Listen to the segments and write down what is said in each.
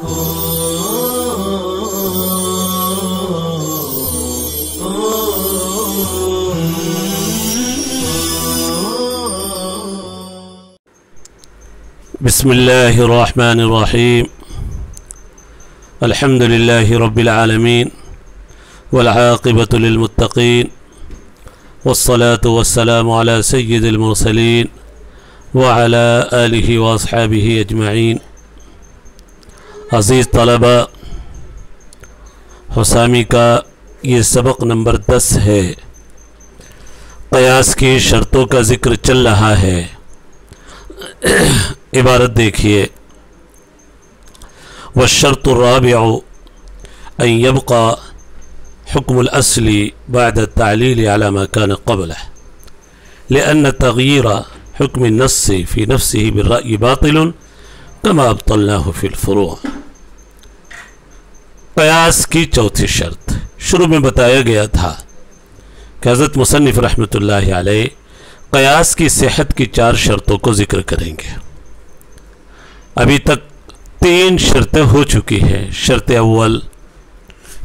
بسم الله الرحمن الرحيم. الحمد لله رب العالمين والعاقبة للمتقين والصلاة والسلام على سيد المرسلين وعلى آله وأصحابه أجمعين. عزیز طلبہ، حسامی کا یہ سبق نمبر 10 ہے. قیاس کی شرطوں کا ذکر چل رہا ہے. عبارت دیکھیے: والشرط الرابع ان يبقى حكم الأصل بعد التعليل على ما كان قبله، لأن تغيير حكم النص في نفسه بالرأي باطل كما أبطلناه في الفروع. قیاس کی چوتھی شرط شروع میں بتایا گیا تھا کہ حضرت مصنف رحمۃ اللہ علیہ قیاس کی صحت کی 4 شرطوں کو ذکر کریں گے. ابھی تک 3 شرطیں ہو چکی ہیں. شرط اول،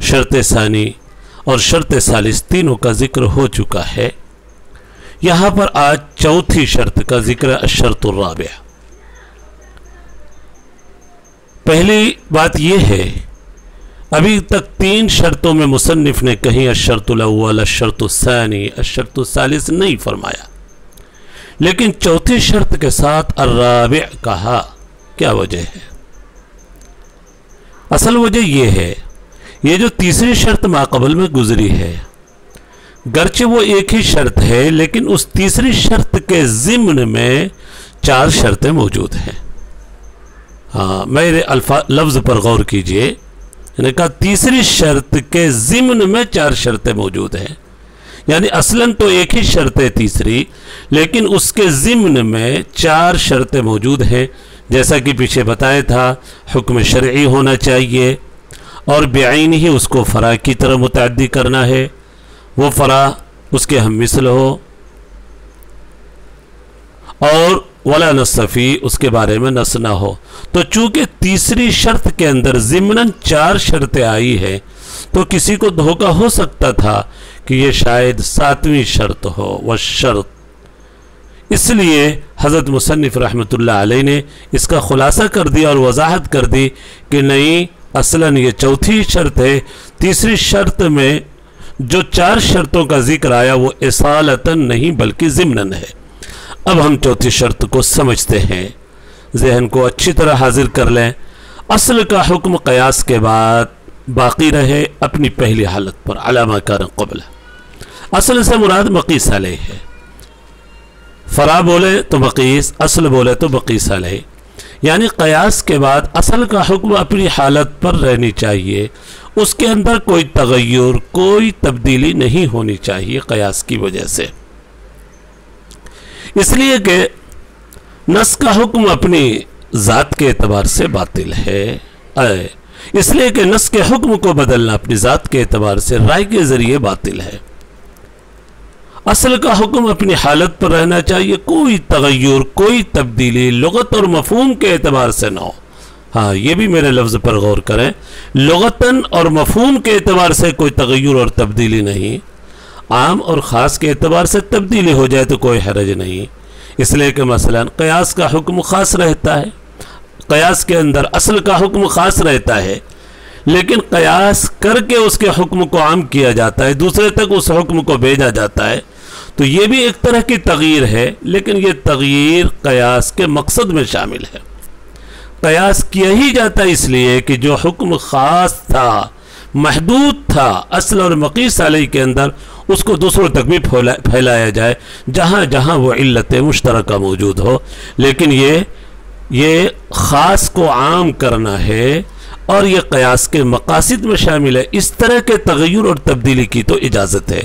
شرط ثانی اور شرط ثالث تینوں کا ذکر ہو چکا ہے. یہاں پر آج چوتھی شرط کا ذکر ہے، الشرط الرابع. پہلی بات یہ ہے، ابھی تک 3 شرطوں میں مصنف نے کہیں الشرط الاول، الشرط الثانی، الشرط الثالث نہیں فرمایا، لیکن چوتھی شرط کے ساتھ الرابع کہا. کیا وجہ ہے؟ اصل وجہ یہ ہے، یہ جو تیسری شرط ماقبل میں گزری ہے، گرچہ وہ ایک ہی شرط ہے، لیکن اس تیسری شرط کے ضمن میں 4 شرطیں موجود ہیں. ہاں، میرے لفظ پر غور کیجئے. یعنی کہا تیسری شرط کے ضمن میں 4 شرطیں موجود ہیں. یعنی اصلاً تو ایک ہی شرط ہے تیسری، لیکن اس کے ضمن میں 4 شرطیں موجود ہیں. جیسا کہ پیچھے بتایا تھا، حکم شرعی ہونا چاہیے اور بعین ہی اس کو فرع کی طرح متعدی کرنا ہے. وہ فرع اس کے ہم مثل ہو، اور ولا نص فی، اس کے بارے میں نص نہ ہو. تو چونکہ تیسری شرط کے اندر ضمناً 4 شرطیں آئی ہیں، تو کسی کو دھوکہ ہو سکتا تھا کہ یہ شاید 7ویں شرط ہو. والشرط، اس لیے حضرت مصنف رحمۃ اللہ علیہ نے اس کا خلاصہ کر دیا اور وضاحت کر دی کہ نہیں، اصلاً یہ چوتھی شرط ہے. تیسری شرط میں جو 4 شرطوں کا ذکر آیا وہ اصالتاً نہیں بلکہ ضمناً ہے. اب ہم چوتھی شرط کو سمجھتے ہیں. ذہن کو اچھی طرح حاضر کر لیں. اصل کا حکم قیاس کے بعد باقی رہے اپنی پہلی حالت پر، علی ما کان قبلہ. اصل سے مراد مقیس علیہ ہے. فرع بولے تو مقیس، اصل بولے تو مقیس علیہ. یعنی قیاس کے بعد اصل کا حکم اپنی حالت پر رہنی چاہیے. اس کے اندر کوئی تغیر، کوئی تبدیلی نہیں ہونی چاہیے قیاس کی وجہ سے. اس لیے کہ نص کا حکم اپنی ذات کے اعتبار سے باطل ہے. اس لیے کہ نص کے حکم کو بدلنا اپنی ذات کے اعتبار سے رائے کے ذریعے باطل ہے. اصل کا حکم اپنی حالت پر رہنا چاہیے، کوئی تغیر، کوئی تبدیلی لغت اور مفہوم کے اعتبار سے نہ ہو. ہاں، یہ بھی میرے لفظ پر غور کریں، لغتاً اور مفہوم کے اعتبار سے کوئی تغیر اور تبدیلی نہیں. عام اور خاص کے اعتبار سے تبدیلی ہو جائے تو کوئی حرج نہیں. اس لیے کہ مثلا قیاس کا حکم خاص رہتا ہے، قیاس کے اندر اصل کا حکم خاص رہتا ہے، لیکن قیاس کر کے اس کے حکم کو عام کیا جاتا ہے، دوسرے تک اس حکم کو بھیجا جاتا ہے. تو یہ بھی ایک طرح کی تغییر ہے، لیکن یہ تغییر قیاس کے مقصد میں شامل ہے. قیاس کیا ہی جاتا ہے اس لیے کہ جو حکم خاص تھا، محدود تھا اصل اور مقیس علیہ کے اندر، اس کو دوسروں تک بھی پھیلایا جائے جہاں جہاں وہ علت مشترکہ موجود ہو. لیکن یہ خاص کو عام کرنا ہے اور یہ قیاس کے مقاصد میں شامل ہے. اس طرح کے تغیر اور تبدیلی کی تو اجازت ہے.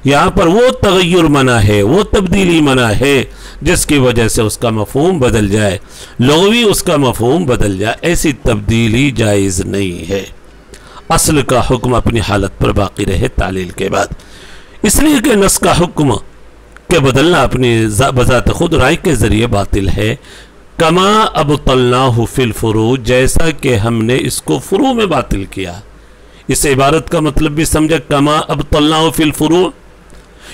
یہاں پر وہ تغیر منع ہے، وہ تبدیلی منع ہے جس کی وجہ سے اس کا مفہوم بدل جائے، لغوی اس کا مفہوم بدل جائے. ایسی تبدیلی جائز نہیں ہے. اصل کا حکم اپنی حالت پر باقی رہے تعلیل کے بعد. اس لیے کہ نص کا حکم کے بدلنا اپنی بذات خود رائے کے ذریعے باطل ہے. کما ابطلناہ فی الفروع، جیسا کہ ہم نے اس کو فروع میں باطل کیا۔ اس عبارت کا مطلب بھی سمجھا، کما ابطلناہ فی الفروع،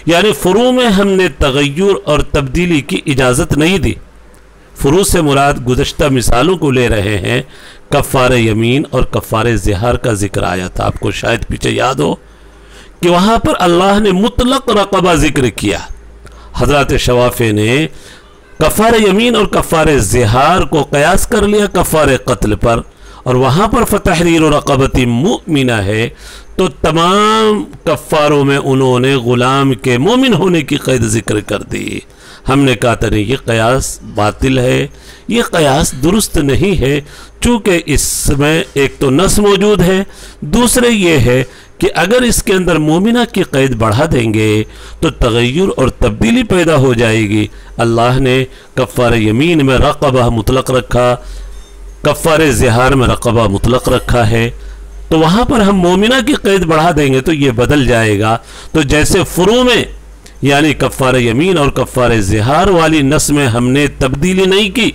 یعنی فروع میں ہم نے تغیر اور تبدیلی کی اجازت نہیں دی۔ فروع سے مراد گزشتہ مثالوں کو لے رہے ہیں۔ کفار یمین اور کفار زہار کا ذکر آیا تھا، آپ کو شاید پیچھے یاد ہو کہ وہاں پر اللہ نے مطلق رقبہ ذکر کیا۔ حضرات شوافی نے کفار یمین اور کفار زہار کو قیاس کر لیا کفار قتل پر، اور وہاں پر فتحریر رقبۃ مؤمنہ ہے، تو تمام کفاروں میں انہوں نے غلام کے مومن ہونے کی قید ذکر کر دی۔ ہم نے کہا تھا نہیں، یہ قیاس باطل ہے، یہ قیاس درست نہیں ہے، چونکہ اس میں ایک تو نص موجود ہے، دوسرے یہ ہے کہ اگر اس کے اندر مومنہ کی قید بڑھا دیں گے تو تغیر اور تبدیلی پیدا ہو جائے گی۔ اللہ نے کفار یمین میں رقبہ مطلق رکھا، کفار زہار میں رقبہ مطلق رکھا ہے، تو وہاں پر ہم مومنہ کی قید بڑھا دیں گے تو یہ بدل جائے گا۔ تو جیسے فروع میں یعنی کفار یمین اور کفار زہار والی نص میں ہم نے تبدیلی نہیں کی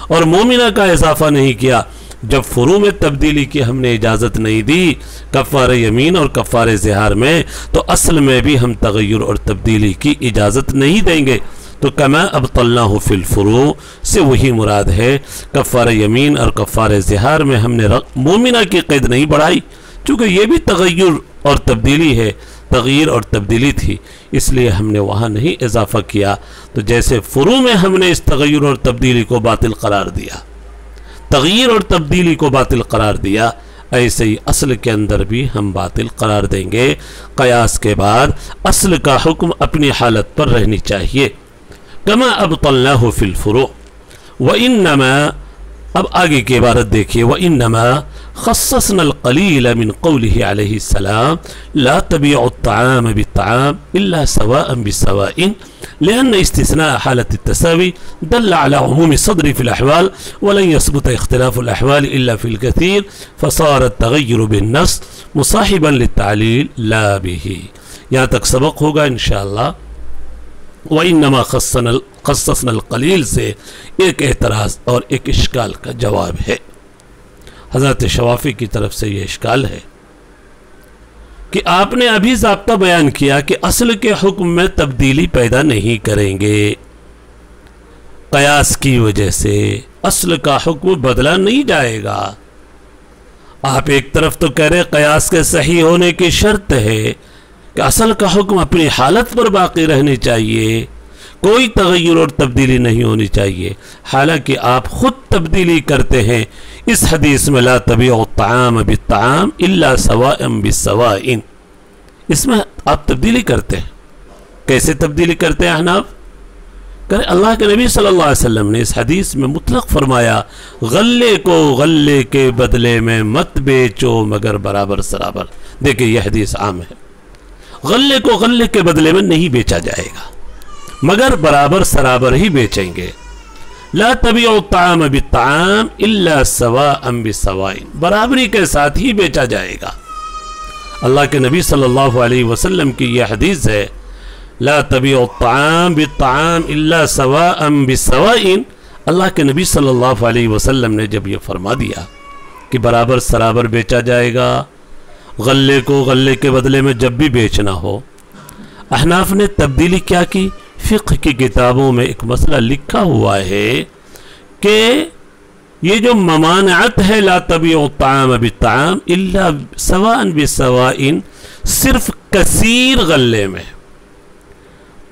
اور مومنہ کا اضافہ نہیں کیا، جب فروع میں تبدیلی کی ہم نے اجازت نہیں دی کفار یمین اور کفار زہار میں، تو اصل میں بھی ہم تغیر اور تبدیلی کی اجازت نہیں دیں گے۔ تو کما ابطلناہ فی الفروع سے وہی مراد ہے، کفار یمین اور کفار زہار میں ہم نے مومنہ کی قید نہیں بڑھائی، چونکہ یہ بھی تغیر اور تبدیلی ہے، تغیر اور تبدیلی تھی، اس لیے ہم نے وہاں نہیں اضافہ کیا۔ تو جیسے فروع میں ہم نے اس تغیر اور تبدیلی کو باطل قرار دیا، تغیر اور تبدیلی کو باطل قرار دیا، ایسے ہی اصل کے اندر بھی ہم باطل قرار دیں گے۔ قیاس کے بعد اصل کا حکم اپنی حالت پر رہنی چاہیے۔ کما ابطلناہ فی الفروع وانما، اب آگے کی عبارت دیکھیے، وانما خصصنا القلیل من قوله علیہ السلام لا تبیع الطعام بالطعام الا سواء بسواء لأن استثناء حالة التساوي دل على عموم الصدر في الأحوال ولن يثبت اختلاف الأحوال إلا في الكثير فصار التغير بالنص مصاحبا للتعليل لا به۔ یہاں تک سبق ہوگا انشاءاللہ۔ وَإِنَّمَا خَصَّصْنَا الْقَلِيلِ سے ایک اعتراض اور ایک اشکال کا جواب ہے۔ حضرت شوافی کی طرف سے یہ اشکال ہے کہ آپ نے ابھی ضابطہ بیان کیا کہ اصل کے حکم میں تبدیلی پیدا نہیں کریں گے، قیاس کی وجہ سے اصل کا حکم بدلا نہیں جائے گا۔ آپ ایک طرف تو کہہ رہے قیاس کے صحیح ہونے کی شرط ہے کہ اصل کا حکم اپنی حالت پر باقی رہنی چاہیے، کوئی تغیر اور تبدیلی نہیں ہونی چاہیے، حالانکہ آپ خود تبدیلی کرتے ہیں۔ اس حدیث میں لا تبیع الطعام بالطعام الا سواء بسواء، اس میں آپ تبدیلی کرتے ہیں۔ کیسے تبدیلی کرتے ہیں احناف؟ اللہ کے نبی صلی اللہ علیہ وسلم نے اس حدیث میں مطلق فرمایا، غلے کو غلے کے بدلے میں مت بیچو مگر برابر سرابر۔ دیکھیں یہ حدیث عام ہے، غلے کو غلے کے بدلے میں نہیں بیچا جائے گا مگر برابر سرابر ہی بیچیں گے۔ لا تبیع الطعام بالطعام الا سواء بسواء، برابری کے ساتھ ہی بیچا جائے گا۔ اللہ کے نبی صلی اللہ علیہ وسلم کی یہ حدیث ہے، لا تبیع الطعام بالطعام الا سواء بسواء۔ اللہ کے نبی صلی اللہ علیہ وسلم نے جب یہ فرما دیا کہ برابر سرابر بیچا جائے گا، غلے کو غلے کے بدلے میں جب بھی بیچنا ہو، احناف نے تبدیلی کیا کی؟ فقہ کی کتابوں میں ایک مسئلہ لکھا ہوا ہے کہ یہ جو ممانعت ہے لا تبیع الطعام بالطعام الا سواء بسواء، صرف کثیر غلے میں،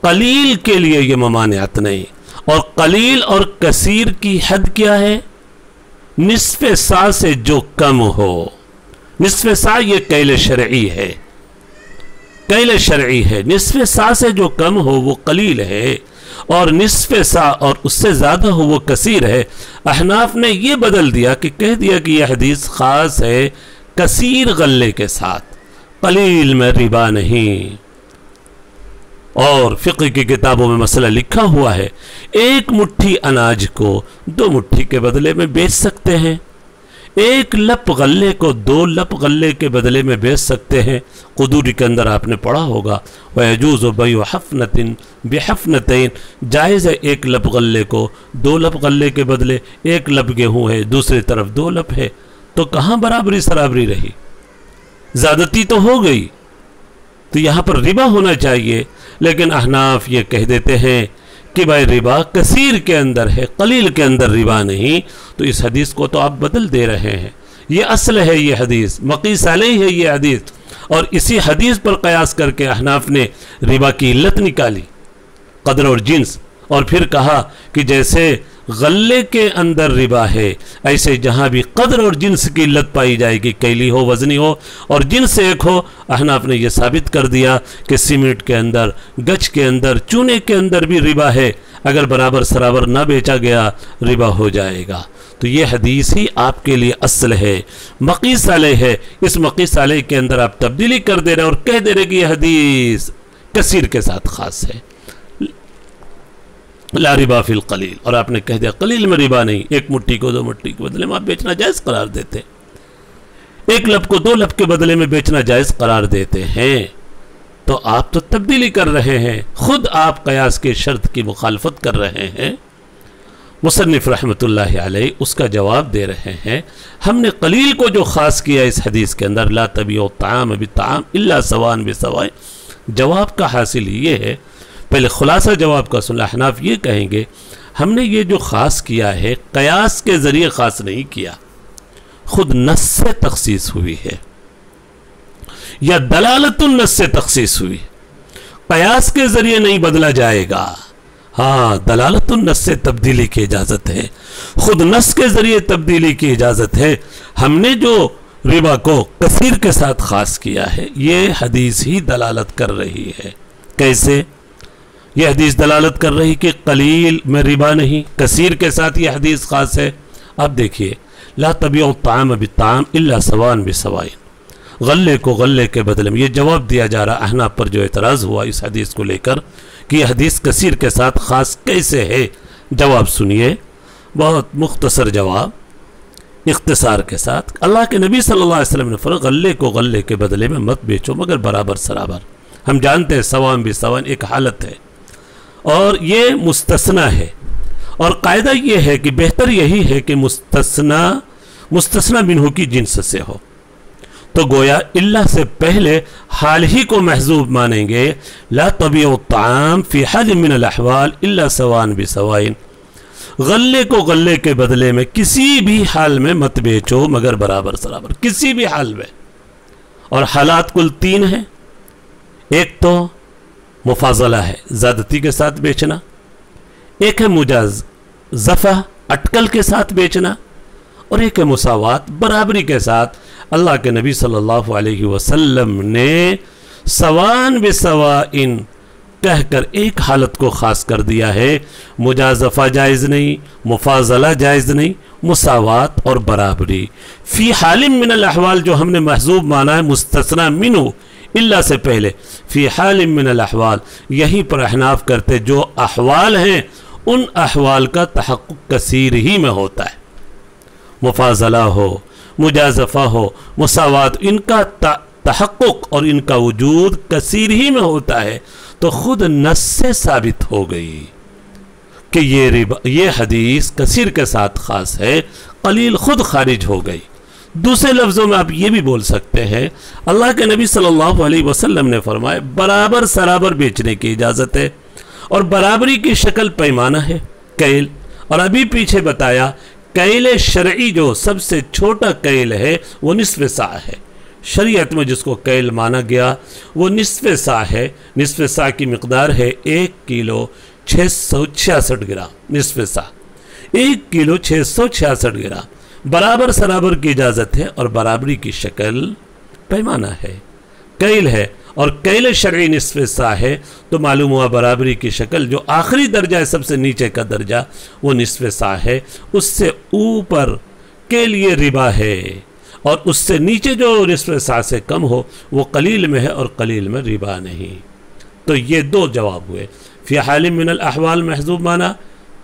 قلیل کے لیے یہ ممانعت نہیں۔ اور قلیل اور کثیر کی حد کیا ہے؟ نصف سا سے جو کم ہو، نصف سا یہ کیل شرعی ہے، کیل شرعی ہے، نصف سا سے جو کم ہو وہ قلیل ہے، اور نصف سا اور اس سے زیادہ ہو وہ کثیر ہے۔ احناف نے یہ بدل دیا کہ کہہ دیا کہ یہ حدیث خاص ہے کثیر غلے کے ساتھ، قلیل میں ربا نہیں۔ اور فقہ کی کتابوں میں مسئلہ لکھا ہوا ہے، ایک مٹھی اناج کو 2 مٹھی کے بدلے میں بیچ سکتے ہیں، ایک لپ غلے کو 2 لپ غلے کے بدلے میں بیچ سکتے ہیں۔ قدوری کے اندر آپ نے پڑھا ہوگا وَيَجُوزُ بَيْعُ حَفْنَةٍ بِحَفْنَتَيْن، جائز ہے 1 لپ غلے کو 2 لپ غلے کے بدلے 1 لپ گیہوں ہے، دوسری طرف 2 لپ ہے، تو کہاں برابری سرابری رہی؟ زیادتی تو ہو گئی، تو یہاں پر ربا ہونا چاہیے، لیکن احناف یہ کہہ دیتے ہیں کہ بھائی ربا کثیر کے اندر ہے، قلیل کے اندر ربا نہیں، تو اس حدیث کو تو آپ بدل دے رہے ہیں۔ یہ اصل ہے، یہ حدیث مقیس علیہ ہے، یہ حدیث، اور اسی حدیث پر قیاس کر کے احناف نے ربا کی علت نکالی، قدر اور جنس، اور پھر کہا کہ جیسے غلے کے اندر ربا ہے، ایسے جہاں بھی قدر اور جنس کی علت پائی جائے گی، کیلی ہو، وزنی ہو اور جنس ایک ہو۔ احناف نے یہ ثابت کر دیا کہ سیمنٹ کے اندر، گچ کے اندر، چونے کے اندر بھی ربا ہے، اگر برابر سرابر نہ بیچا گیا ربا ہو جائے گا۔ تو یہ حدیث ہی آپ کے لیے اصل ہے، مقیس علیہ ہے۔ اس مقیس علیہ کے اندر آپ تبدیلی کر دے رہے اور کہہ دے رہے کہ یہ حدیث کثیر کے ساتھ خاص ہے، لا ربا فی القلیل، اور آپ نے کہہ دیا قلیل میں ربا نہیں، 1 مٹھی کو 2 مٹھی کے بدلے میں آپ بیچنا جائز قرار دیتے ہیں، 1 لپ کو 2 لپ کے بدلے میں بیچنا جائز قرار دیتے ہیں، تو آپ تو تبدیلی کر رہے ہیں، خود آپ قیاس کے شرط کی مخالفت کر رہے ہیں۔ مصنف رحمۃ اللہ علیہ اس کا جواب دے رہے ہیں، ہم نے قلیل کو جو خاص کیا اس حدیث کے اندر، لا تبیعوا الطعام بالطعام الا سواء بسواء، جواب کا حاصل یہ ہے، پہلے خلاصہ جواب کا سن، احناف یہ کہیں گے ہم نے یہ جو خاص کیا ہے قیاس کے ذریعے خاص نہیں کیا، خود نص سے تخصیص ہوئی ہے، یا دلالت النص سے تخصیص ہوئی، قیاس کے ذریعے نہیں بدلا جائے گا، ہاں دلالت النص سے تبدیلی کی اجازت ہے، خود نص کے ذریعے تبدیلی کی اجازت ہے۔ ہم نے جو ربا کو کثیر کے ساتھ خاص کیا ہے، یہ حدیث ہی دلالت کر رہی ہے۔ کیسے؟ یہ حدیث دلالت کر رہی کہ قلیل میں ربا نہیں، کثیر کے ساتھ یہ حدیث خاص ہے۔ اب دیکھیے، لا تبیعوا الطعام بالطعام الا سواء بسواء، غلے کو غلے کے بدلے میں، یہ جواب دیا جا رہا احناف پر جو اعتراض ہوا اس حدیث کو لے کر کہ یہ حدیث کثیر کے ساتھ خاص کیسے ہے۔ جواب سنیے، بہت مختصر جواب، اختصار کے ساتھ۔ اللہ کے نبی صلی اللہ علیہ وسلم نے فرمایا غلے کو غلے کے بدلے میں مت بیچو مگر برابر سرابر۔ ہم جانتے ہیں سواء بسواء ایک حالت ہے اور یہ مستثنی ہے، اور قاعدہ یہ ہے کہ بہتر یہی ہے کہ مستثنی منہ کی جنس سے ہو، تو گویا اللہ سے پہلے حال ہی کو محذوب مانیں گے، لا تبیعوا الطعام فی حال من الاحوال الا سواء بسواء، غلے کو غلے کے بدلے میں کسی بھی حال میں مت بیچو مگر برابر سرابر، کسی بھی حال میں۔ اور حالات کل 3 ہیں، ایک تو مفاضلہ ہے، زیادتی کے ساتھ بیچنا، ایک ہے مجازفہ، اٹکل کے ساتھ بیچنا، اور ایک ہے مساوات، برابری کے ساتھ۔ اللہ کے نبی صلی اللہ علیہ وسلم نے سواء بسواء کہہ کر ایک حالت کو خاص کر دیا ہے، مجازفہ جائز نہیں، مفاضلہ جائز نہیں، مساوات اور برابری۔ فی حال من الاحوال جو ہم نے محذوب مانا ہے مستثنی منہ اللہ سے پہلے، فی حال من الاحوال، یہیں پر احناف کرتے جو احوال ہیں ان احوال کا تحقق کثیر ہی میں ہوتا ہے، مفاضلہ ہو، مجازفہ ہو، مساوات، ان کا تحقق اور ان کا وجود کثیر ہی میں ہوتا ہے، تو خود نص سے ثابت ہو گئی کہ یہ حدیث کثیر کے ساتھ خاص ہے، قلیل خود خارج ہو گئی۔ دوسرے لفظوں میں آپ یہ بھی بول سکتے ہیں، اللہ کے نبی صلی اللہ علیہ وسلم نے فرمایا برابر سرابر بیچنے کی اجازت ہے، اور برابری کی شکل پیمانہ ہے، کیل، اور ابھی پیچھے بتایا کیل شرعی جو سب سے چھوٹا کیل ہے وہ نصف سا ہے، شریعت میں جس کو کیل مانا گیا وہ نصف سا ہے، نصف سا کی مقدار ہے 1 کلو 666 گرام، نصف سا 1 کلو 666 گرام، برابر سرابر کی اجازت ہے، اور برابری کی شکل پیمانہ ہے، کیل ہے، اور کیل شرعی نصف سا ہے، تو معلوم ہوا برابری کی شکل جو آخری درجہ ہے، سب سے نیچے کا درجہ وہ نصف سا ہے، اس سے اوپر کے لیے ربا ہے، اور اس سے نیچے جو نصف سا سے کم ہو وہ قلیل میں ہے، اور قلیل میں ربا نہیں۔ تو یہ 2 جواب ہوئے، فی حال من الاحوال محذوب مانا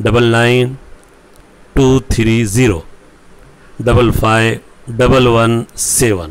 992330 551117।